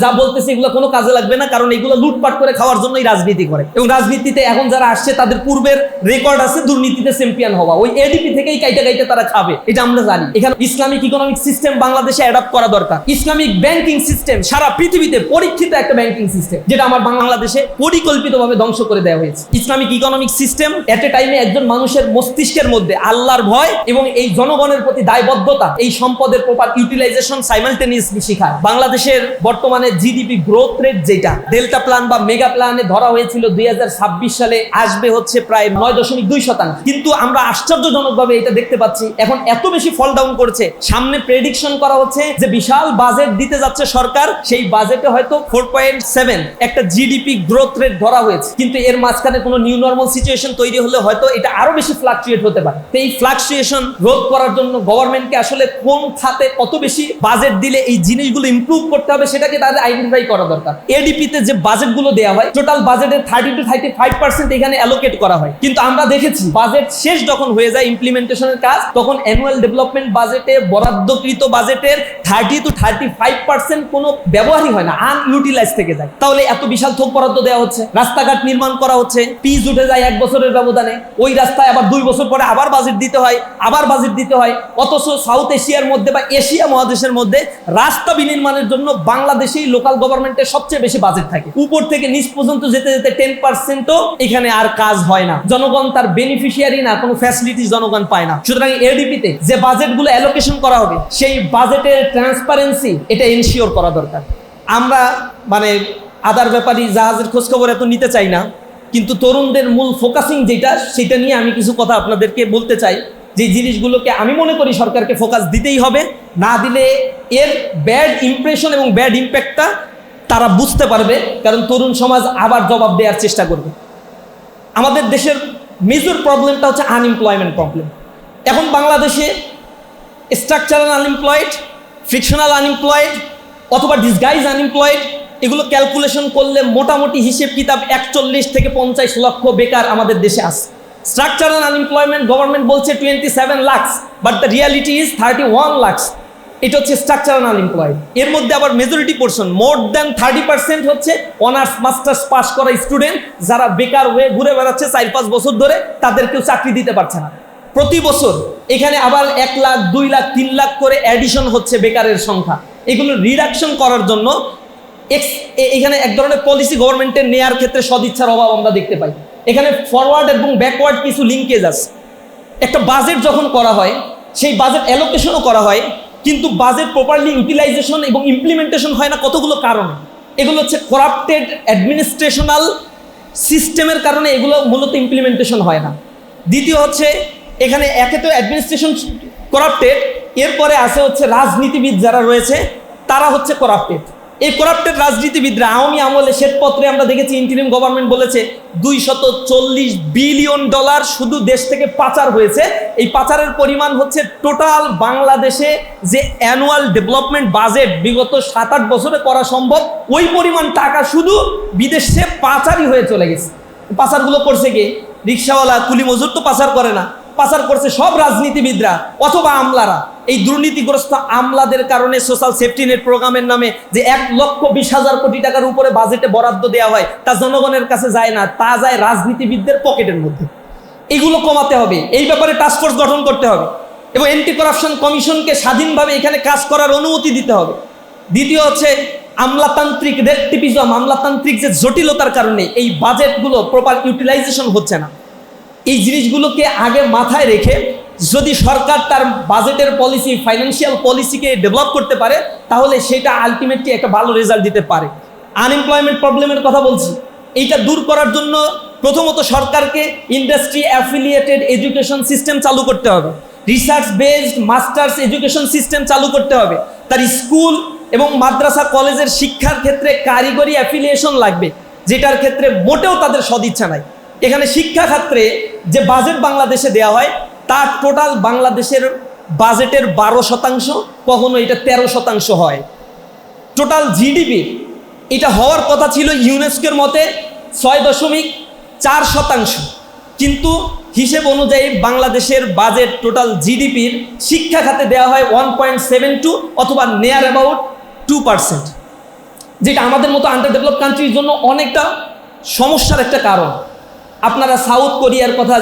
যা বলতেছে এগুলো কোনো কাজে লাগবে না, কারণ এগুলো লুটপাট করে খাওয়ার জন্যই রাজনীতি করে। এবং রাজনীতিতে এখন যারা আসছে তাদের পূর্বের রেকর্ড আছে দুর্নীতিতে চ্যাম্পিয়ন হওয়া, ওই এডিপি থেকেই কাইটা কাইটা তারা খাবে, এটা আমরা জানি। এখানে ইসলামিক ইকোনমিক সিস্টেম বাংলাদেশে অ্যাডাপ্ট করা দরকার। ইসলামিক ব্যাংকিং সিস্টেম সারা পৃথিবীতে পরীক্ষিত একটা ব্যাংকিং সিস্টেম, যেটা আমার বাংলাদেশে পরিকল্পিতভাবে ধ্বংস করে দেওয়া হয়েছে। ইসলামিক ইকোনমিক সিস্টেম এট এ টাইমে একজন মানুষের মস্তিষ্কের মধ্যে আল্লাহর ভয় এবং এই জনগণের প্রতি দায়বদ্ধতা, এই সম্পদের প্রপার ইউটিলাইজেশন সাইমালটেনিয়াসলি শেখায়। বাংলাদেশের বর্তমানে জিডিপি গ্রোথ রেট যেটা ডেল্টা প্ল্যান বা মেগা প্ল্যানে ধরা হয়েছিল 2026 সালে আসবে হচ্ছে প্রায় 9.2%, কিন্তু আমরা আশ্চর্যজনকভাবে এটা দেখতে পাচ্ছি এখন এত বেশি ফল ডাউন করছে। সামনে প্রেডিকশন করা হচ্ছে যে বিশাল বাজেট দিতে যাচ্ছে সরকার, সেই বাজেটে হয়তো 4.7 একটা জিডিপি গ্রোথ রেট ধরা হয়েছে, কিন্তু এর মাঝখানে কোনো নিউ নরমাল সিচুয়েশন তৈরি হলে হয়তো এটা আরো বেশি ফ্লাকচুয়েট হতে পারে। তো এই ফ্লাকচুয়েশন রোধ করার জন্য গভর্নমেন্টকে আসলে কোন খাতে কত বেশি বাজেট দিলে এই জিনিসগুলো ইমপ্রুভ করতে হবে সেটাকে তাদের আইডেন্টিফাই করা দরকার। এডিপিতে যে বাজেটগুলো দেওয়া হয় টোটাল বাজেটের 30 to 35% এখানে অ্যালোকেট করা হয়, কিন্তু আমরা দেখেছি বাজেট শেষ যখন হয়ে যায় ইমপ্লিমেন্টেশনের কাজ, তখন অ্যানুয়াল ডেভেলপমেন্ট বাজেটে বরাদ্দকৃত বাজেটের 30 to 35% কোনো ব্যবহারই হয় না, আনইউটিলাইজ থেকে যায়। তাহলে এত বিশাল থোক বরাদ্দ দেওয়া হচ্ছে, রাস্তাঘাট নির্মাণ করা হচ্ছে, পিচ উঠে যায় 1 বছরের ব্যবধানে, ওই রাস্তায় আবার 2 বছর পরে আবার বাজেট দিতে হয়, আবার বাজেট দিতে হয়। অথচ সাউথ এশিয়ার মধ্যে বা এশিয়া মহাদেশের মধ্যে রাস্তা বিনির্মাণের জন্য বাংলাদেশেই লোকাল গভর্নমেন্টের সবচেয়ে বেশি বাজেট থাকে। উপর থেকে নিচ পর্যন্ত যেতে যেতে 10%ও এখানে আর কাজ হয় না। জনগণ তার বেনিফিশিয়ারি না, কোনো ফ্যাসিলিটি জনগণ পায় না। সুতরাং এডিপিতে যে বাজেটগুলো অ্যালোকেশন করা হবে সেই বাজেটের ট্রান্সপারেন্সি এটা এনশিওর করা দরকার। আমরা আদার ব্যাপারই জাহাজের খোঁজখবর এত নিতে চাই না, কিন্তু তরুণদের মূল ফোকাসিং যেটা সেটা নিয়ে আমি কিছু কথা আপনাদেরকে বলতে চাই। যে জিনিসগুলোকে আমি মনে করি সরকারকে ফোকাস দিতেই হবে, না দিলে এর ব্যাড ইমপ্রেশন এবং ব্যাড ইম্প্যাক্টটা তারা বুঝতে পারবে, কারণ তরুণ সমাজ আবার জবাব দেওয়ার চেষ্টা করবে। আমাদের দেশের মেজর প্রবলেমটা হচ্ছে আনএমপ্লয়মেন্ট প্রবলেম। এখন বাংলাদেশে স্ট্রাকচারাল আনএমপ্লয়েড, ফ্রিকশনাল আনএমপ্লয়েড অথবা ডিসগাইজ আনএমপ্লয়েড, এগুলো ক্যালকুলেশন করলে মোটামুটি হিসেব কিতাব 41 থেকে 50 লক্ষ বেকার আমাদের দেশে আছে। স্ট্রাকচারাল আনএমপ্লয়মেন্ট গভর্নমেন্ট বলছে 27 lakh, but the reality is 31 lakh. এটা হচ্ছে স্ট্রাকচারাল আনএমপ্লয়েড। এর মধ্যে আবার মেজরিটি পোর্শন মোর দ্যান 30% হচ্ছে অনার্স মাস্টার্স পাস করা স্টুডেন্ট, যারা বেকার হয়ে ঘুরে বেড়াচ্ছে 4-5 বছর ধরে, তাদেরকেও চাকরি দিতে পারছে না। প্রতি বছর এখানে আবার 1 লাখ, 2 লাখ, 3 লাখ করে অ্যাডিশন হচ্ছে বেকারের সংখ্যা। এগুলো রিডাকশন করার জন্য এখানে এক ধরনের পলিসি গভর্নমেন্টের নেয়ার ক্ষেত্রে সদিচ্ছার অভাব আমরা দেখতে পাই। এখানে ফরওয়ার্ড এবং ব্যাকওয়ার্ড কিছু লিঙ্কেজ আছে। একটা বাজেট যখন করা হয় সেই বাজেট অ্যালোকেশনও করা হয়, কিন্তু বাজেট প্রপারলি ইউটিলাইজেশন এবং ইমপ্লিমেন্টেশন হয় না কতগুলো কারণে। এগুলো হচ্ছে করাপ্টেড অ্যাডমিনিস্ট্রেশনাল সিস্টেমের কারণে এগুলো মূলত ইমপ্লিমেন্টেশন হয় না। দ্বিতীয় হচ্ছে এখানে একে তো অ্যাডমিনিস্ট্রেশন করাপ্টেড, এরপরে আছে হচ্ছে রাজনীতিবিদ যারা রয়েছে তারা হচ্ছে করাপ্টেড। এই করাপ্টেড রাজনীতিবিদরা আওয়ামী আমলে শ্বেতপত্রে আমরা দেখেছি ইন্টারিম গভর্নমেন্ট বলেছে $240 বিলিয়ন শুধু দেশ থেকে পাচার হয়েছে। এই পাচারের পরিমাণ হচ্ছে টোটাল বাংলাদেশে যে অ্যানুয়াল ডেভেলপমেন্ট বাজেট বিগত 7-8 বছরে করা সম্ভব, ওই পরিমাণ টাকা শুধু বিদেশে পাচারই হয়ে চলে গেছে। পাচারগুলো করছে কে? রিক্সাওয়ালা, কুলি মজুর তো পাচার করে না, পাচার করছে সব রাজনীতিবিদরা অথবা আমলারা। এই দুর্নীতিগ্রস্ত আমলাদের কারণে সোশ্যাল সেফটি নেট প্রোগ্রামের নামে যে 1,20,000 কোটি টাকার উপরে বাজেটে বরাদ্দ দেওয়া হয় তা জনগণের কাছে যায় না, তা যায় রাজনীতিবিদদের পকেটের মধ্যে। এগুলো কমাতে হবে, এই ব্যাপারে টাস্কফোর্স গঠন করতে হবে এবং অ্যান্টি করাপশন কমিশনকে স্বাধীনভাবে এখানে কাজ করার অনুমতি দিতে হবে। দ্বিতীয় হচ্ছে আমলাতান্ত্রিক রেক্টিভিজম, আমলাতান্ত্রিক যে জটিলতার কারণে এই বাজেটগুলো প্রপার ইউটিলাইজেশন হচ্ছে না। এই জিনিসগুলোকে আগে মাথায় রেখে যদি সরকার তার বাজেটের পলিসি, ফাইন্যান্সিয়াল পলিসিকে ডেভেলপ করতে পারে, তাহলে সেটা আলটিমেটলি একটা ভালো রেজাল্ট দিতে পারে। আনএমপ্লয়মেন্ট প্রবলেমের কথা বলছি, এইটা দূর করার জন্য প্রথমত সরকারকে ইন্ডাস্ট্রি অ্যাফিলিয়েটেড এডুকেশন সিস্টেম চালু করতে হবে, research based masters education system চালু করতে হবে। তার স্কুল এবং মাদ্রাসা কলেজের শিক্ষার ক্ষেত্রে কারিগরি অ্যাফিলিয়েশন লাগবে, যেটার ক্ষেত্রে মোটেও তাদের সদিচ্ছা নাই। এখানে শিক্ষা ক্ষেত্রে যে বাজেট বাংলাদেশে দেওয়া হয় তার টোটাল বাংলাদেশের বাজেটের 12%, কখনো এটা 13% হয়। টোটাল জিডিপি এটা হওয়ার কথা ছিল ইউনেস্কোর মতে 6.4%, কিন্তু হিসেব অনুযায়ী বাংলাদেশের বাজেট টোটাল জিডিপির শিক্ষা খাতে দেওয়া হয় 1.72 অথবা নিয়ার অ্যাবাউট 2%। যেটা আমাদের মতো আন্ডার ডেভেলপ কান্ট্রির জন্য অনেকটা সমস্যার একটা কারণ। আপনারা সাউথ কোরিয়ার কথা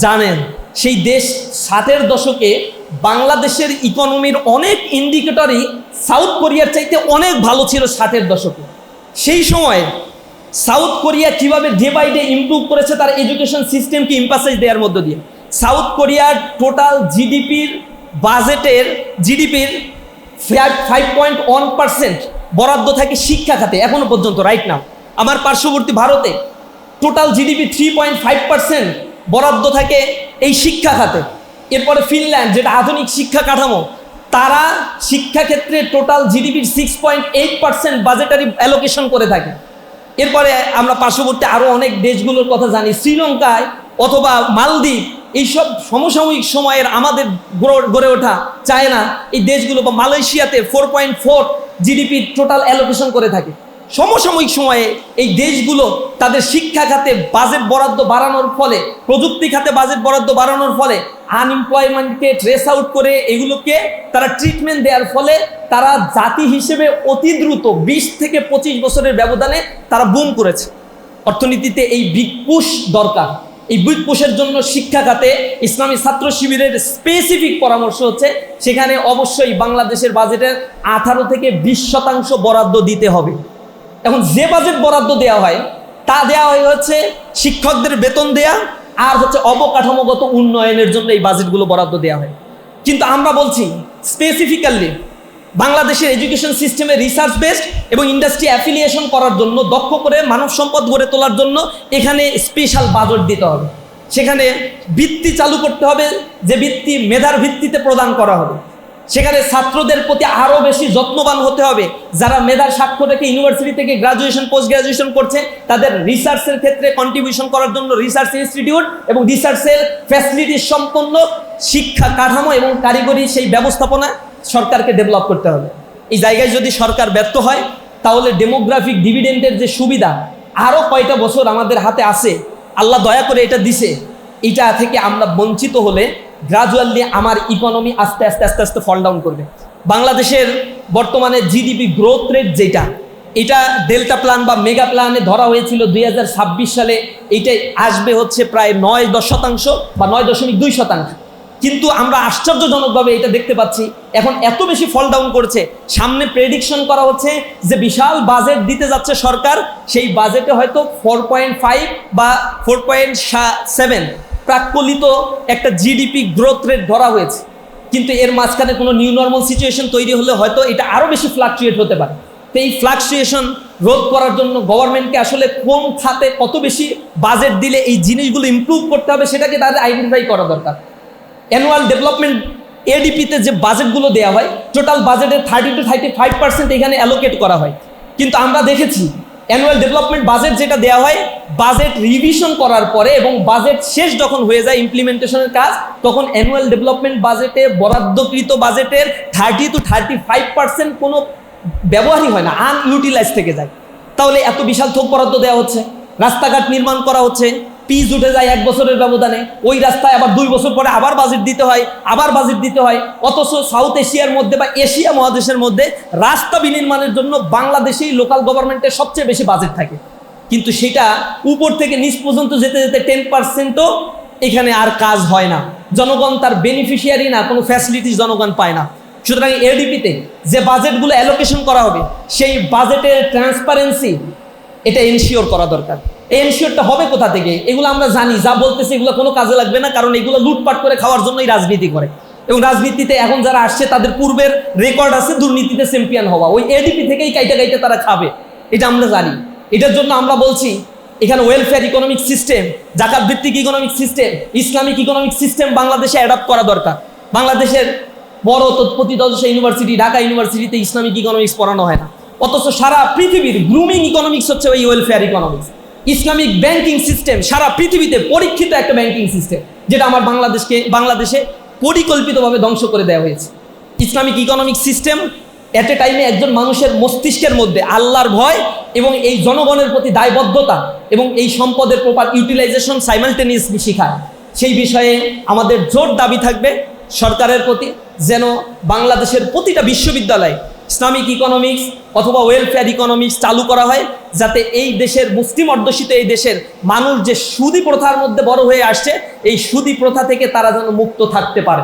জানেন, সেই দেশ 60-এর দশকে বাংলাদেশের ইকোনমির অনেক ইন্ডিকেটরই সাউথ কোরিয়ার চাইতে অনেক ভালো ছিল 60-এর দশকে। সেই সময় সাউথ কোরিয়া কিভাবে ডে বাই ডে ইমপ্রুভ করেছে তার এডুকেশন সিস্টেমকে এমফাসাইজ দেওয়ার মধ্য দিয়ে। সাউথ কোরিয়ার টোটাল জিডিপির 5.1% বরাদ্দ থাকে শিক্ষা খাতে এখনো পর্যন্ত, রাইট নাও। আমার পার্শ্ববর্তী ভারতে টোটাল জিডিপি 3.5% বরাদ্দ থাকে এই শিক্ষা খাতে। এরপরে ফিনল্যান্ড, যেটা আধুনিক শিক্ষা কাঠামো, তারা শিক্ষাক্ষেত্রে টোটাল জিডিপির 6.8% বাজেটারি অ্যালোকেশন করে থাকে। এরপরে আমরা পার্শ্ববর্তী আরও অনেক দেশগুলোর কথা জানি, শ্রীলঙ্কায় অথবা মালদ্বীপ, এইসব সমসাময়িক সময়ের আমাদের গড়ে ওঠা চায়না, এই দেশগুলো বা মালয়েশিয়াতে 4.4 জিডিপি টোটাল অ্যালোকেশন করে থাকে। সমসাময়িক সময়ে এই দেশগুলো তাদের শিক্ষা খাতে বাজেট বরাদ্দ বাড়ানোর ফলে, প্রযুক্তি খাতে বাজেট বরাদ্দ বাড়ানোর ফলে, আনএমপ্লয়মেন্টকে ট্রেস আউট করে এগুলোকে তারা ট্রিটমেন্ট দেওয়ার ফলে তারা জাতি হিসেবে অতি দ্রুত 20 থেকে 25 বছরের ব্যবধানে তারা বুম করেছে। অর্থনীতিতে এই বিগ পুশ দরকার। এই বিগ পুশের জন্য শিক্ষা খাতে ইসলামী ছাত্র শিবিরের স্পেসিফিক পরামর্শ হচ্ছে সেখানে অবশ্যই বাংলাদেশের বাজেটের 18 থেকে 20% বরাদ্দ দিতে হবে। এখন যে বাজেট বরাদ্দ দেওয়া হয় তা দেওয়া হচ্ছে শিক্ষকদের বেতন দেয়া আর হচ্ছে অবকাঠামোগত উন্নয়নের জন্য এই বাজেটগুলো বরাদ্দ দেওয়া হয়। কিন্তু আমরা বলছি স্পেসিফিক্যালি বাংলাদেশের এডুকেশন সিস্টেমে রিসার্চ বেসড এবং ইন্ডাস্ট্রি অ্যাফিলিয়েশন করার জন্য, দক্ষ করে মানব সম্পদ গড়ে তোলার জন্য এখানে স্পেশাল বাজেট দিতে হবে। সেখানে ভিত্তি চালু করতে হবে, যে ভিত্তি মেধার ভিত্তিতে প্রদান করা হবে। সেখানে ছাত্রদের প্রতি আরও বেশি যত্নবান হতে হবে। যারা মেধার স্বাক্ষর রেখে ইউনিভার্সিটি থেকে গ্রাজুয়েশন পোস্ট গ্রাজুয়েশন করছে তাদের রিসার্চের ক্ষেত্রে কন্ট্রিবিউশন করার জন্য রিসার্চ ইনস্টিটিউট এবং রিসার্চের ফ্যাসিলিটি সম্পন্ন শিক্ষা কাঠামো এবং কারিগরি সেই ব্যবস্থাপনা সরকারকে ডেভেলপ করতে হবে। এই জায়গায় যদি সরকার ব্যর্থ হয় তাহলে ডেমোগ্রাফিক ডিভিডেন্ডের যে সুবিধা আরও কয়টা বছর আমাদের হাতে আছে, আল্লাহ দয়া করে এটা দিছে, এটা থেকে আমরা বঞ্চিত হলে গ্রাজুয়ালি আমার ইকোনমি আস্তে আস্তে আস্তে আস্তে ফল ডাউন করবে। বাংলাদেশের বর্তমানে জিডিপি গ্রোথ রেট যেটা, এটা ডেল্টা প্ল্যান বা মেগা প্ল্যানে ধরা হয়েছিল 2026 সালে, এইটাই আসবে হচ্ছে প্রায় 9% বা 9.2%। কিন্তু আমরা আশ্চর্যজনকভাবে এটা দেখতে পাচ্ছি এখন এত বেশি ফল ডাউন করেছে। সামনে প্রেডিকশন করা হচ্ছে যে বিশাল বাজেট দিতে যাচ্ছে সরকার, সেই বাজেটে হয়তো 4.5 বা 4.7 প্রাক্কলিত একটা জিডিপি গ্রোথ রেট ধরা হয়েছে। কিন্তু এর মাঝখানে কোনো নিউ নর্মাল সিচুয়েশন তৈরি হলে হয়তো এটা আরও বেশি ফ্লাকচুয়েট হতে পারে। তো এই ফ্লাকচুয়েশন রোধ করার জন্য গভর্নমেন্টকে আসলে কোন খাতে কত বেশি বাজেট দিলে এই জিনিসগুলো ইমপ্রুভ করতে হবে সেটাকে তাদের আইডেন্টিফাই করা দরকার। অ্যানুয়াল ডেভেলপমেন্ট এডিপিতে যে বাজেটগুলো দেওয়া হয়, টোটাল বাজেটের 30 to 35% এখানে অ্যালোকেট করা হয়। কিন্তু আমরা দেখেছি অ্যানুয়াল ডেভেলপমেন্ট বাজেট যেটা দেওয়া হয়, বাজেট রিভিশন করার পরে এবং বাজেট শেষ যখন হয়ে যায় ইমপ্লিমেন্টেশনের কাজ, তখন অ্যানুয়াল ডেভেলপমেন্ট বাজেটে বরাদ্দকৃত বাজেটের 30 to 35% কোনো ব্যবহারই হয় না, আনইউটিলাইজ থেকে যায়। তাহলে এত বিশাল থোক বরাদ্দ দেওয়া হচ্ছে, রাস্তাঘাট নির্মাণ করা হচ্ছে, পিচ উঠে যায় 1 বছরের ব্যবধানে, ওই রাস্তায় আবার 2 বছর পরে আবার বাজেট দিতে হয়, আবার বাজেট দিতে হয়। অথচ সাউথ এশিয়ার মধ্যে বা এশিয়া মহাদেশের মধ্যে রাস্তা বিনির্মাণের জন্য বাংলাদেশেই লোকাল গভর্নমেন্টের সবচেয়ে বেশি বাজেট থাকে। কিন্তু সেটা উপর থেকে নিচ পর্যন্ত যেতে যেতে 10%ও এখানে আর কাজ হয় না। জনগণ তার বেনিফিশিয়ারি না, কোনো ফ্যাসিলিটি জনগণ পায় না। সুতরাং এডিপিতে যে বাজেটগুলো অ্যালোকেশন করা হবে সেই বাজেটের ট্রান্সপারেন্সি এটা এনশিওর করা দরকার। এই এনশিওরটা হবে কোথা থেকে? এগুলো আমরা জানি, যা বলতেছি এগুলো কোনো কাজে লাগবে না, কারণ এগুলো লুটপাট করে খাওয়ার জন্যই রাজনীতি করে। এবং রাজনীতিতে এখন যারা আসছে তাদের পূর্বের রেকর্ড আছে দুর্নীতিতে চ্যাম্পিয়ন হওয়া, ওই এডিপি থেকেই কাইটা কাইটা তারা খাবে, এটা আমরা জানি। এটার জন্য আমরা বলছি এখানে ওয়েলফেয়ার ইকোনমিক সিস্টেম, জাকাত ভিত্তিক economic system, Islamic economic system বাংলাদেশে অ্যাডাপ্ট করা দরকার। বাংলাদেশের বড় প্রতিষ্ঠান ইউনিভার্সিটি, ঢাকা ইউনিভার্সিটিতে ইসলামিক ইকোনমিক্স পড়ানো হয় না, অথচ সারা পৃথিবীর গ্রুমিং ইকোনমিক্স হচ্ছে ওই welfare economics. Islamic banking system সারা পৃথিবীতে পরীক্ষিত একটা ব্যাংকিং সিস্টেম, যেটা আমার বাংলাদেশে পরিকল্পিতভাবে ধ্বংস করে দেওয়া হয়েছে। ইসলামিক ইকোনমিক সিস্টেম এট এ টাইমে একজন মানুষের মস্তিষ্কের মধ্যে আল্লাহর ভয় এবং এই জনগণের প্রতি দায়বদ্ধতা এবং এই সম্পদের প্রপার ইউটিলাইজেশন সাইমালটেনিয়াসলি শেখায়। সেই বিষয়ে আমাদের জোর দাবি থাকবে সরকারের প্রতি, যেন বাংলাদেশের প্রতিটা বিশ্ববিদ্যালয়ে ইসলামিক ইকোনমিক্স অথবা ওয়েলফেয়ার ইকোনমিক্স চালু করা হয়, যাতে এই দেশের মুসলিম অধ্যুষিত এই দেশের মানুষ যে সুদী প্রথার মধ্যে বড় হয়ে আসছে, এই সুদী প্রথা থেকে তারা যেন মুক্ত থাকতে পারে।